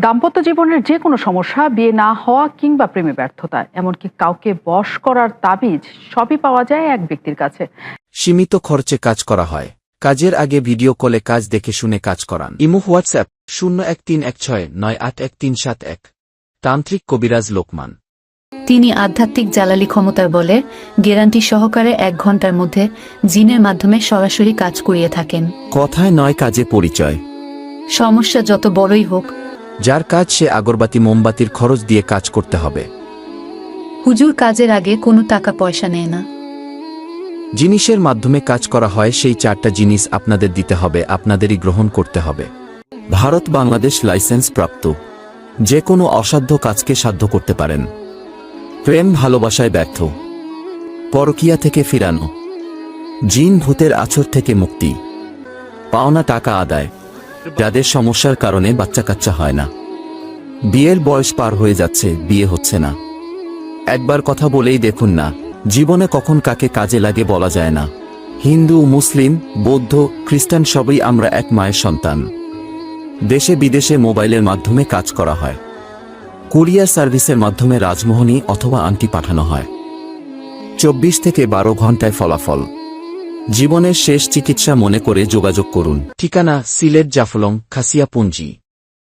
দাম্পত্য জীবনের যে কোনো সমস্যা, বিয়ে না হওয়া কিংবা প্রেমে ব্যর্থতা, এমনকি কাউকে বশ করার তাবিজ, সবই পাওয়া যায় এক ব্যক্তির কাছে। সীমিত খরচে কাজ করা হয়। কাজের আগে ভিডিও কলে কাজ দেখে শুনে কাজ করান। Imo, WhatsApp 0131169371। তান্ত্রিক কবিরাজ লোকমান। তিনি আধ্যাত্মিক জালালি ক্ষমতার বলে গ্যারান্টি সহকারে 1 ঘন্টার মধ্যে জিনের মাধ্যমে সরাসরি কাজ করিয়ে থাকেন। কথায় নয়, কাজে পরিচয়। সমস্যা যত বড়ই হোক, যার কাজ সে আগরবাতি মোমবাতির খরচ দিয়ে কাজ করতে হবে। হুজুর কাজের আগে কোনো টাকা পয়সা নেয় না। জিনিসের মাধ্যমে কাজ করা হয়, সেই 4টা জিনিস আপনাদের দিতে হবে, আপনাদেরই গ্রহণ করতে হবে। ভারত বাংলাদেশ লাইসেন্স প্রাপ্ত। যে কোনো অসাধ্য কাজকে সাধ্য করতে পারেন। প্রেম ভালোবাসায় ব্যর্থ, পরকীয়া থেকে ফিরানো, জিন ভূতের আছর থেকে মুক্তি, পাওনা টাকা আদায়, যাদের সমস্যার কারণে বাচ্চা কাচ্চা হয় না, বিয়ের বয়স পার হয়ে যাচ্ছে, বিয়ে হচ্ছে না, একবার কথা বলেই দেখুন না, জীবনে কখন কাকে কাজে লাগে বলা যায় না। হিন্দু, মুসলিম, বৌদ্ধ, খ্রিস্টান সবই আমরা এক মায়ের সন্তান। দেশে বিদেশে মোবাইলের মাধ্যমে কাজ করা হয়। কুরিয়ার সার্ভিসের মাধ্যমে রাজমোহনী অথবা আংটি পাঠানো হয়। 24 থেকে 12 ঘন্টায় ফলাফল। জীবনের শেষ চিকিৎসা মনে করে যোগাযোগ করুন। ঠিকানা: সিলেট, জাফলং, খাসিয়া পুঞ্জি।